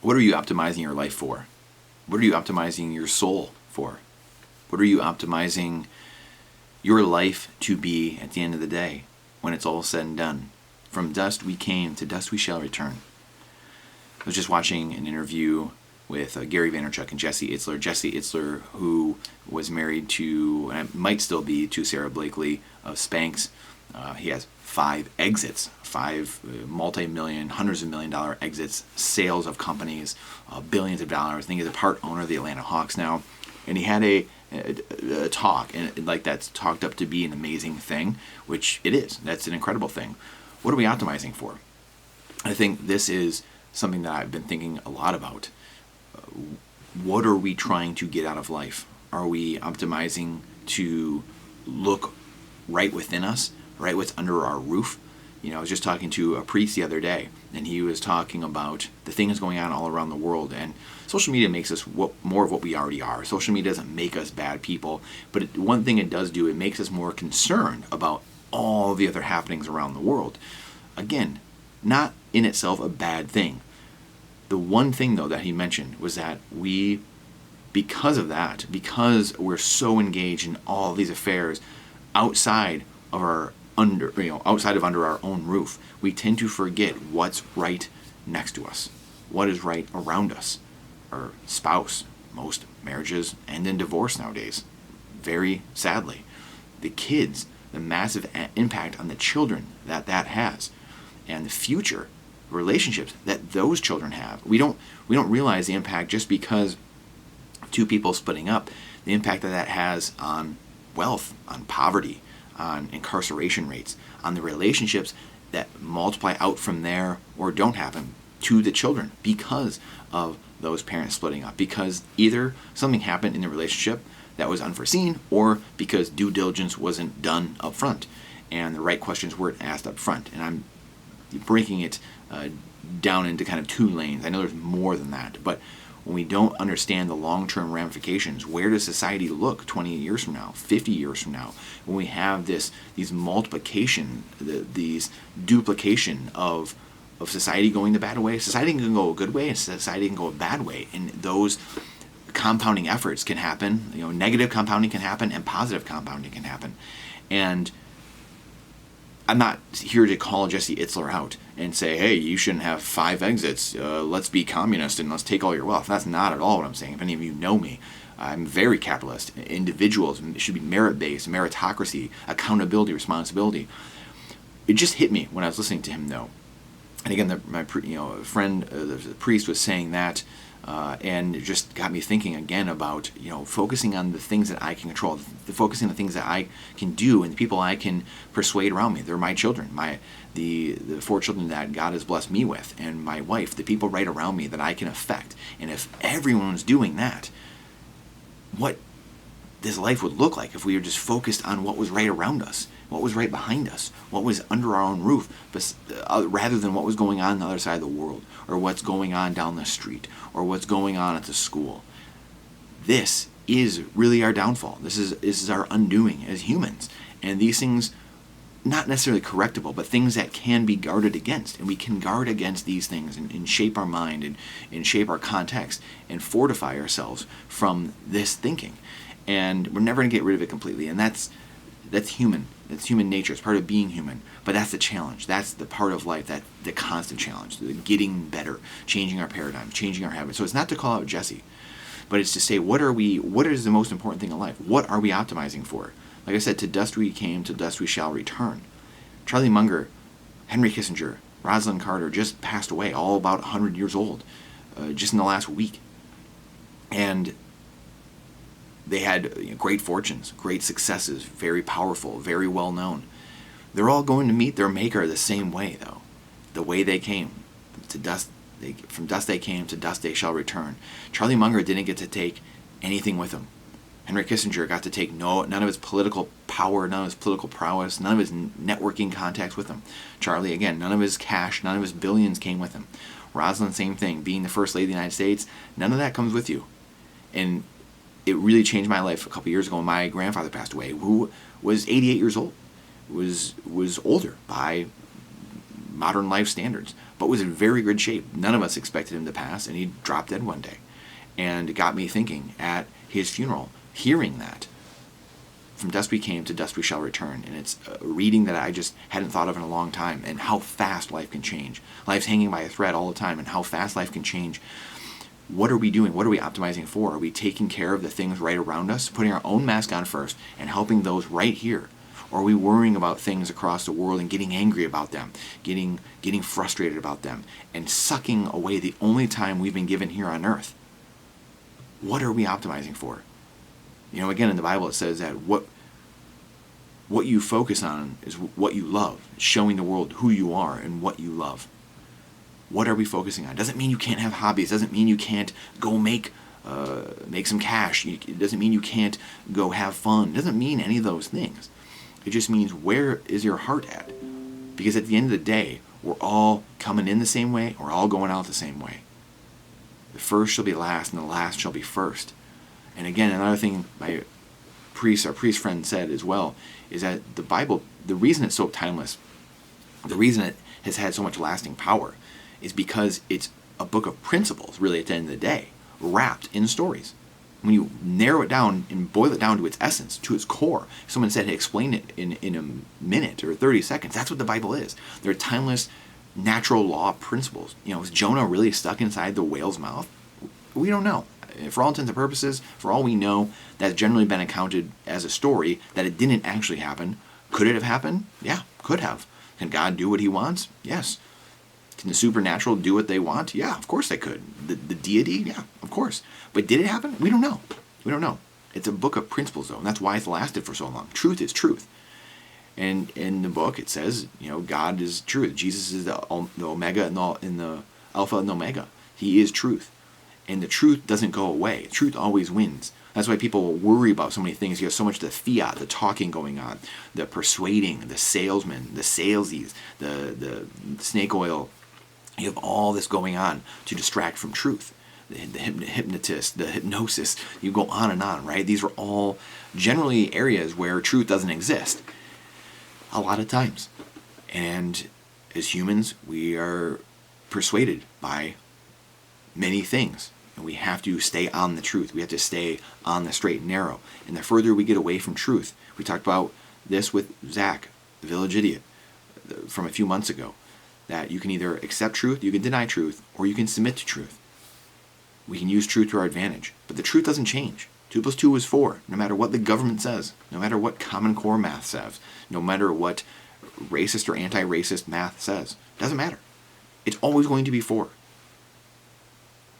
What are you optimizing your life for? What are you optimizing your soul for? What are you optimizing your life to be at the end of the day when it's all said and done? From dust we came, to dust we shall return. I was just watching an interview with Gary Vaynerchuk and Jesse Itzler. Jesse Itzler, who was married to, and might still be, to Sarah Blakely of Spanx. He has 5 exits, 5 multi-million, hundreds of $1 million exits, sales of companies, billions of dollars. I think he's a part owner of the Atlanta Hawks now. And he had a talk, and like that's talked up to be an amazing thing, which it is. That's an incredible thing. What are we optimizing for? I think this is something that I've been thinking a lot about. What are we trying to get out of life? Are we optimizing to look right within us, right what's under our roof? I was just talking to a priest the other day, and he was talking about the things going on all around the world. And social media makes us more of what we already are. Social media doesn't make us bad people, but one thing it does do, it makes us more concerned about all the other happenings around the world. Again, not in itself a bad thing. The one thing, though, that he mentioned was that because of that, because we're so engaged in all these affairs outside of under our own roof, we tend to forget what's right next to us, what is right around us. Our spouse. Most marriages end in divorce nowadays, very sadly. The kids, the massive impact on the children that has, and the future relationships that those children have. We don't realize the impact just because two people splitting up, the impact that has on wealth, on poverty, on incarceration rates, on the relationships that multiply out from there or don't happen to the children because of those parents splitting up, because either something happened in the relationship that was unforeseen, or because due diligence wasn't done up front and the right questions weren't asked up front. And I'm breaking it down into kind of 2 lanes. I know there's more than that, but when we don't understand the long-term ramifications, where does society look 20 years from now, 50 years from now, when we have these multiplication, these duplication of society going the bad way? Society can go a good way, and society can go a bad way, and those compounding efforts can happen. Negative compounding can happen, and positive compounding can happen. And I'm not here to call Jesse Itzler out and say, hey, you shouldn't have 5 exits. Let's be communist and let's take all your wealth. That's not at all what I'm saying. If any of you know me, I'm very capitalist. Individuals should be merit-based, meritocracy, accountability, responsibility. It just hit me when I was listening to him, though. And again, my friend, the priest, was saying that, and it just got me thinking again about focusing on the things that I can control, focusing on the things that I can do, and the people I can persuade around me. They're my children, the 4 children that God has blessed me with, and my wife, the people right around me that I can affect. And if everyone's doing that, what this life would look like if we were just focused on what was right around us, what was right behind us, what was under our own roof, rather than what was going on the other side of the world, or what's going on down the street, or what's going on at the school. This is really our downfall. This is our undoing as humans. And these things, not necessarily correctable, but things that can be guarded against. And we can guard against these things and shape our mind and shape our context and fortify ourselves from this thinking. And we're never going to get rid of it completely. And that's human. That's human nature. It's part of being human. But that's the challenge. That's the part of life, that the constant challenge, the getting better, changing our paradigm, changing our habits. So it's not to call out Jesse, but it's to say, what is the most important thing in life? What are we optimizing for? Like I said, to dust we came, to dust we shall return. Charlie Munger, Henry Kissinger, Rosalind Carter just passed away, all about 100 years old, just in the last week. And they had great fortunes, great successes, very powerful, very well known. They're all going to meet their maker the same way, though. The way they came. To dust, from dust they came, to dust they shall return. Charlie Munger didn't get to take anything with him. Henry Kissinger got to take none of his political power, none of his political prowess, none of his networking contacts with him. Charlie, again, none of his cash, none of his billions came with him. Rosalind, same thing. Being the First Lady of the United States, none of that comes with you. And it really changed my life a couple years ago when my grandfather passed away, who was 88 years old, was older by modern life standards, but was in very good shape. None of us expected him to pass, and he dropped dead one day. And it got me thinking at his funeral, hearing that. From dust we came, to dust we shall return. And it's a reading that I just hadn't thought of in a long time, and how fast life can change. Life's hanging by a thread all the time, and how fast life can change. What are we doing? What are we optimizing for? Are we taking care of the things right around us, putting our own mask on first, and helping those right here? Or are we worrying about things across the world and getting angry about them, getting frustrated about them, and sucking away the only time we've been given here on earth? What are we optimizing for? Again, in the Bible it says that what you focus on is what you love, showing the world who you are and what you love. What are we focusing on? Doesn't mean you can't have hobbies. Doesn't mean you can't go make some cash. It doesn't mean you can't go have fun. It doesn't mean any of those things. It just means, where is your heart at? Because at the end of the day, we're all coming in the same way. We're all going out the same way. The first shall be last, and the last shall be first. And again, another thing our priest friend said as well, is that the Bible, the reason it's so timeless, the reason it has had so much lasting power, is because it's a book of principles, really, at the end of the day, wrapped in stories. When you narrow it down and boil it down to its essence, to its core, someone said, hey, explain it in a minute or 30 seconds. That's what the Bible is. They're timeless, natural law principles. Is Jonah really stuck inside the whale's mouth? We don't know. For all intents and purposes, for all we know, that's generally been accounted as a story, that it didn't actually happen. Could it have happened? Yeah, could have. Can God do what he wants? Yes. Can the supernatural do what they want? Yeah, of course they could. The deity? Yeah, of course. But did it happen? We don't know. We don't know. It's a book of principles, though, and that's why it's lasted for so long. Truth is truth. And in the book, it says, God is truth. Jesus is the Omega and the Alpha and the Omega. He is truth. And the truth doesn't go away. Truth always wins. That's why people worry about so many things. You have so much the fiat, the talking going on, the persuading, the salesmen, the salesies, the snake oil. You have all this going on to distract from truth. The hypnotist, the hypnosis, you go on, right? These are all generally areas where truth doesn't exist a lot of times. And as humans, we are persuaded by many things. And we have to stay on the truth. We have to stay on the straight and narrow. And the further we get away from truth, we talked about this with Zach, the village idiot, from a few months ago, that you can either accept truth, you can deny truth, or you can submit to truth. We can use truth to our advantage. But the truth doesn't change. 2 plus 2 is 4, no matter what the government says, no matter what Common Core math says, no matter what racist or anti-racist math says. Doesn't matter. It's always going to be 4.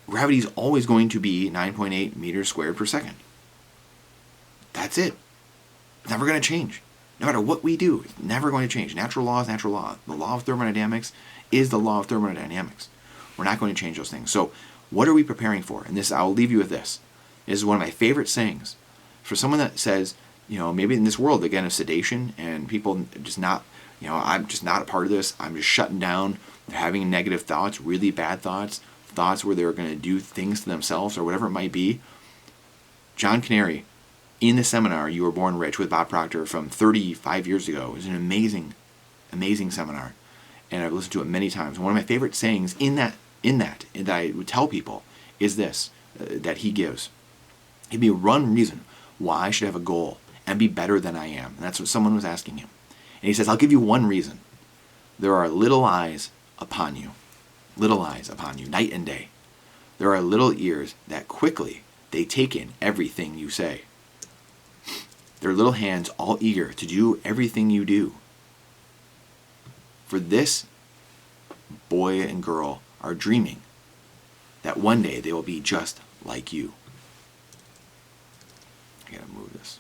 Gravity is always going to be 9.8 meters squared per second. That's it. It's never going to change. No matter what we do, it's never going to change. Natural law is natural law. The law of thermodynamics is the law of thermodynamics. We're not going to change those things. So what are we preparing for? And this, I'll leave you with this. This is one of my favorite sayings. For someone that says, maybe in this world, again, of sedation and people just not, I'm just not a part of this. I'm just shutting down. They're having negative thoughts, really bad thoughts where they're going to do things to themselves or whatever it might be. John Canary, in the seminar You Were Born Rich with Bob Proctor from 35 years ago, is an amazing, amazing seminar. And I've listened to it many times. One of my favorite sayings in that I would tell people is this, that he gives. Give me one reason why I should have a goal and be better than I am. And that's what someone was asking him. And he says, I'll give you one reason. There are little eyes upon you. Little eyes upon you, night and day. There are little ears that quickly they take in everything you say. There are little hands all eager to do everything you do. For this boy and girl are dreaming that one day they will be just like you. I gotta move this.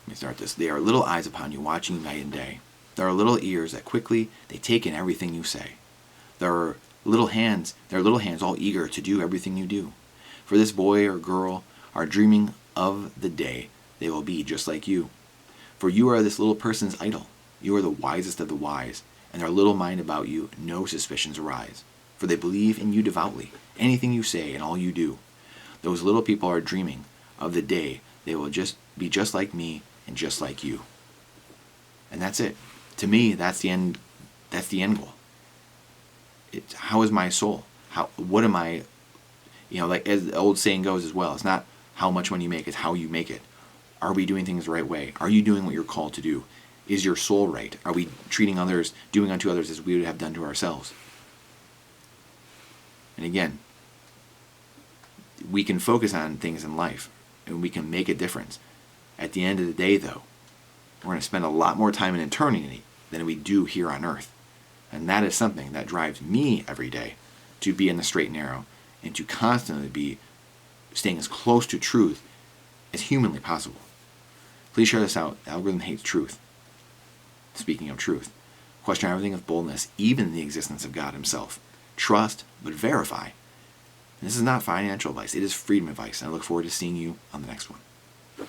Let me start this. They are little eyes upon you, watching you night and day. There are little ears that quickly they take in everything you say. There are little hands all eager to do everything you do. For this boy or girl are dreaming of the day they will be just like you. For you are this little person's idol. You are the wisest of the wise, and their little mind about you no suspicions arise. For they believe in you devoutly, anything you say and all you do. Those little people are dreaming of the day they will just be just like me and just like you. And that's it. To me, that's the end. That's the end goal. How is my soul? What am I? Like as the old saying goes as well, it's not how much money you make, it's how you make it. Are we doing things the right way? Are you doing what you're called to do? Is your soul right? Are we treating others, doing unto others as we would have done to ourselves? And again, we can focus on things in life and we can make a difference. At the end of the day, though, we're going to spend a lot more time in eternity than we do here on earth. And that is something that drives me every day to be in the straight and narrow and to constantly be staying as close to truth as humanly possible. Please share this out. The algorithm hates truth. Speaking of truth, question everything with boldness, even the existence of God himself. Trust, but verify. And this is not financial advice. It is freedom advice. And I look forward to seeing you on the next one.